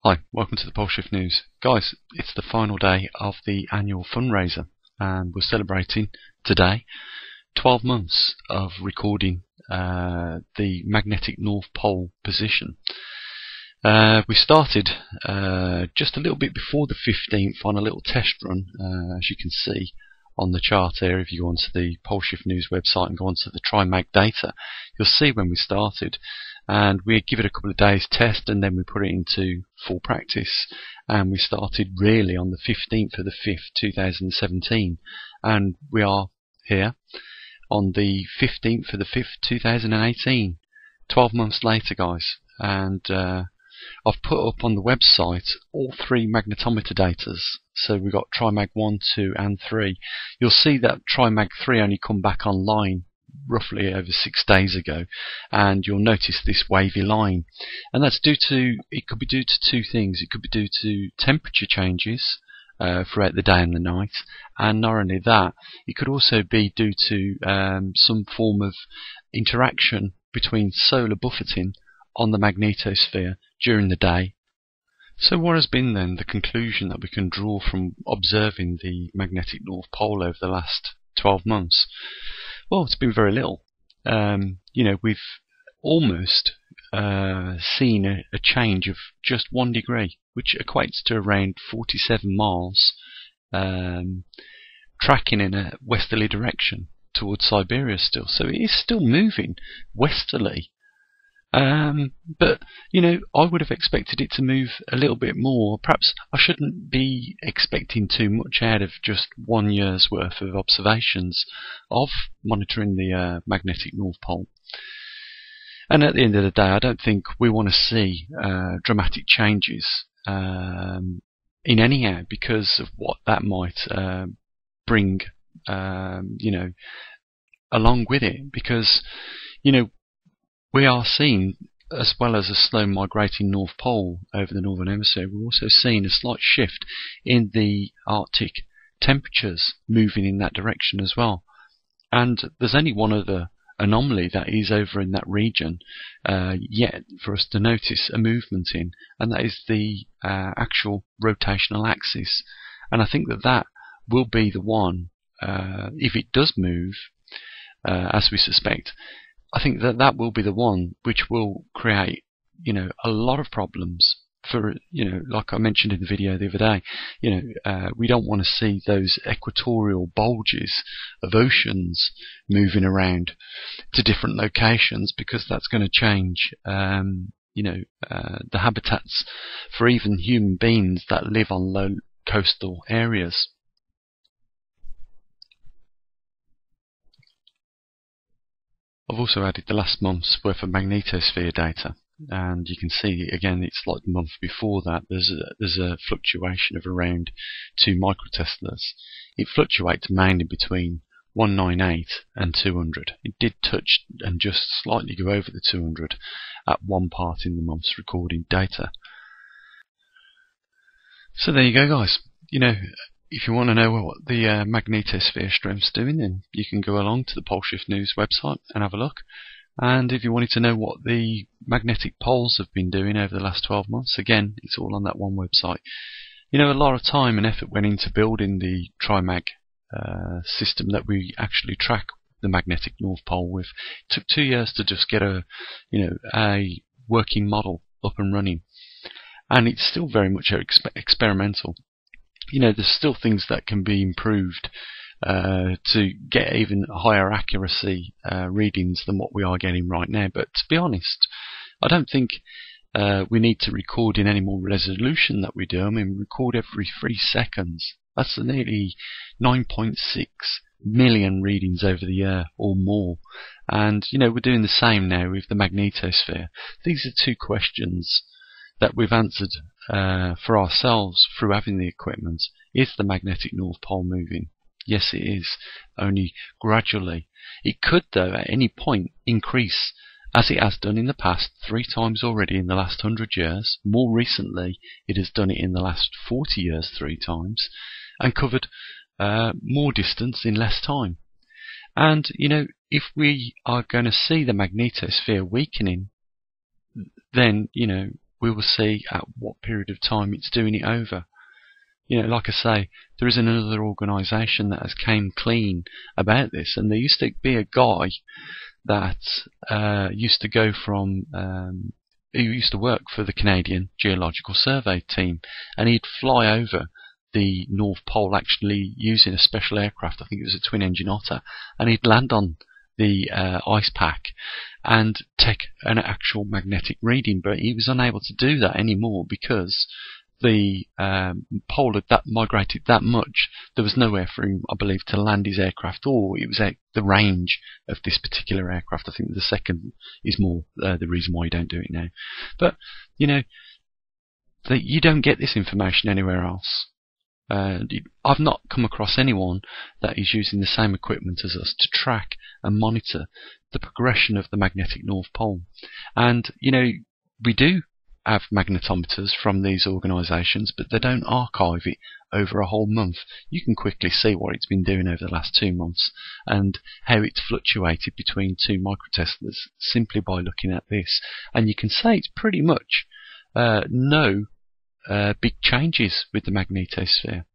Hi, welcome to the Pole Shift News. Guys, it's the final day of the annual fundraiser and we're celebrating today 12 months of recording the magnetic North Pole position. We started just a little bit before the 15th on a little test run, as you can see on the chart here. If you go onto the Pole Shift News website and go onto the TriMag data, you'll see when we started. And we give it a couple of days test and then we put it into full practice, and we started really on the 15th of the 5th 2017, and we are here on the 15th of the 5th 2018, 12 months later, guys. And I've put up on the website all three magnetometer datas. So we've got TriMag 1, 2 and 3. You'll see that TriMag 3 only come back online roughly over 6 days ago, and you'll notice this wavy line, and that's due to, it could be due to two things. It could be due to temperature changes throughout the day and the night, and not only that, it could also be due to some form of interaction between solar buffeting on the magnetosphere during the day. So what has been then the conclusion that we can draw from observing the magnetic North Pole over the last 12 months? Well, it's been very little. We've almost seen a change of just 1 degree, which equates to around 47 miles, tracking in a westerly direction towards Siberia still. So it is still moving westerly. But I would have expected it to move a little bit more. Perhaps I shouldn't be expecting too much out of just 1 year's worth of observations of monitoring the magnetic North Pole. And at the end of the day, I don't think we want to see dramatic changes in any area because of what that might bring along with it. Because we are seeing, as well as a slow migrating North Pole over the Northern Hemisphere, we're also seeing a slight shift in the Arctic temperatures moving in that direction as well. And there's only one other anomaly that is over in that region yet for us to notice a movement in, and that is the actual rotational axis. And I think that that will be the one, if it does move, as we suspect, I think that that will be the one which will create, a lot of problems for, like I mentioned in the video the other day. We don't want to see those equatorial bulges of oceans moving around to different locations, because that's going to change, the habitats for even human beings that live on low coastal areas. I've also added the last month's worth of magnetosphere data, and you can see again it's like the month before that. There's a fluctuation of around 2 microteslas. It fluctuates mainly between 198 and 200. It did touch and just slightly go over the 200 at one part in the month's recording data. So there you go, guys. If you want to know what the magnetosphere strength's doing, then you can go along to the Pole Shift News website and have a look. And if you wanted to know what the magnetic poles have been doing over the last 12 months, again, it's all on that one website. A lot of time and effort went into building the TriMag system that we actually track the magnetic North Pole with. It took 2 years to just get a working model up and running, and it's still very much experimental. There's still things that can be improved to get even higher accuracy readings than what we are getting right now. But to be honest, I don't think we need to record in any more resolution that we do. I mean, we record every 3 seconds. That's nearly 9.6 million readings over the year or more. And, we're doing the same now with the magnetosphere. These are two questions that we've answered for ourselves through having the equipment. Is the magnetic North Pole moving? Yes, it is, only gradually. It could, though, at any point increase, as it has done in the past 3 times already in the last 100 years. More recently, it has done it in the last 40 years 3 times, and covered more distance in less time. And, if we are going to see the magnetosphere weakening, then, we will see at what period of time it's doing it over. Like I say, there is another organisation that has came clean about this, and there used to be a guy that used to go from who used to work for the Canadian Geological Survey team, and he'd fly over the North Pole actually using a special aircraft. I think it was a twin-engine Otter, and he'd land on the ice pack and take an actual magnetic reading, but he was unable to do that anymore because the pole had migrated that much. There was nowhere for him, I believe, to land his aircraft, or it was out the range of this particular aircraft. I think the second is more the reason why you don't do it now. But you don't get this information anywhere else. I've not come across anyone that is using the same equipment as us to track and monitor the progression of the magnetic North Pole. And we do have magnetometers from these organisations, but they don't archive it over a whole month. You can quickly see what it's been doing over the last 2 months and how it's fluctuated between 2 microteslers simply by looking at this. And you can say it's pretty much no big changes with the magnetosphere.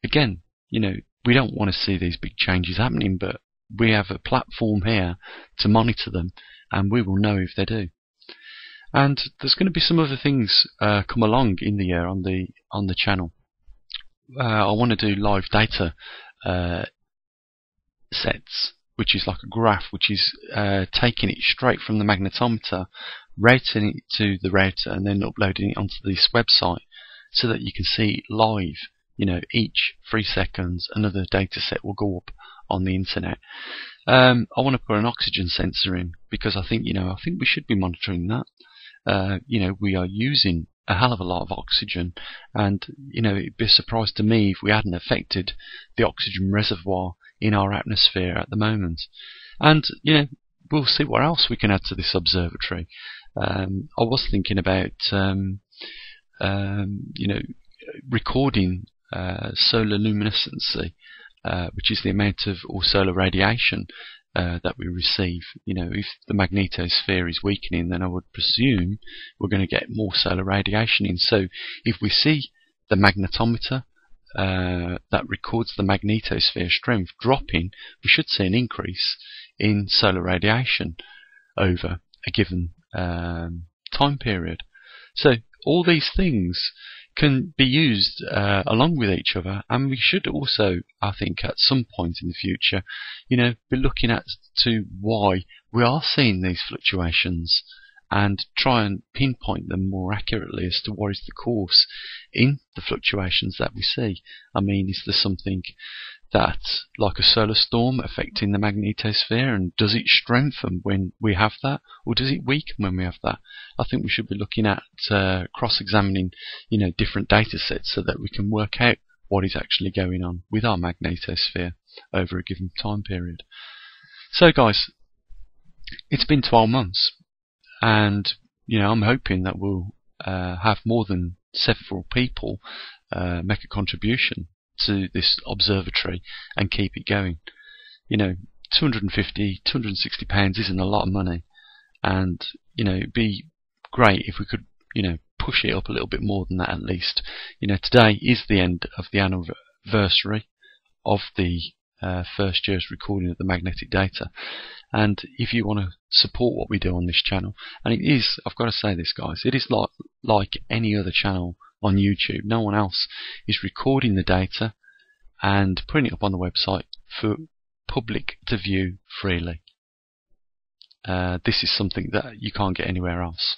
Again, we don't want to see these big changes happening, but we have a platform here to monitor them, and we will know if they do. And there's going to be some other things come along in the year on the channel. I want to do live data sets, which is like a graph, which is taking it straight from the magnetometer, routing it to the router, and then uploading it onto this website so that you can see it live. Each 3 seconds another data set will go up on the internet. I want to put an oxygen sensor in because I think we should be monitoring that. We are using a hell of a lot of oxygen, and it'd be a surprise to me if we hadn't affected the oxygen reservoir in our atmosphere at the moment. And we'll see what else we can add to this observatory. I was thinking about recording solar luminescency, which is the amount of solar radiation that we receive. If the magnetosphere is weakening, then I would presume we're going to get more solar radiation in. So if we see the magnetometer that records the magnetosphere strength dropping, we should see an increase in solar radiation over a given time period. So all these things can be used along with each other, and we should also, I think, at some point in the future, be looking at to why we are seeing these fluctuations and try and pinpoint them more accurately as to what is the cause in the fluctuations that we see. I mean, is there something that, like a solar storm, affecting the magnetosphere, and does it strengthen when we have that, or does it weaken when we have that? I think we should be looking at cross-examining, different data sets so that we can work out what is actually going on with our magnetosphere over a given time period. So, guys, it's been 12 months, and I'm hoping that we'll have more than several people make a contribution to this observatory and keep it going. £250, £260 isn't a lot of money, and it'd be great if we could push it up a little bit more than that at least. Today is the end of the anniversary of the first year's recording of the magnetic data, and if you want to support what we do on this channel, and it is, I've got to say this, guys, it is like any other channel on YouTube. No one else is recording the data and putting it up on the website for public to view freely. This is something that you can't get anywhere else.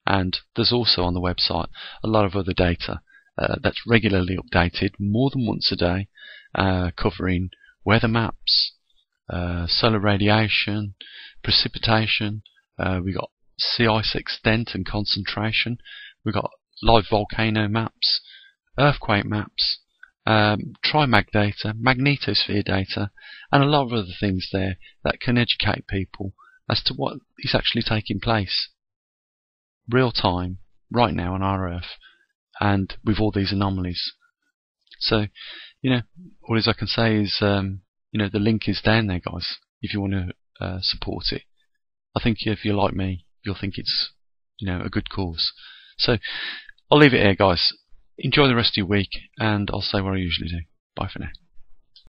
And there's also on the website a lot of other data that's regularly updated more than once a day, covering weather maps, solar radiation, precipitation. We got sea ice extent and concentration. We got live volcano maps, earthquake maps, trimag data, magnetosphere data, and a lot of other things there that can educate people as to what is actually taking place real time right now on our Earth, and with all these anomalies. So, all I can say is, the link is down there, guys, if you want to support it. I think if you're like me, you'll think it's a good cause. So I'll leave it here, guys. Enjoy the rest of your week, and I'll say what I usually do. Bye for now.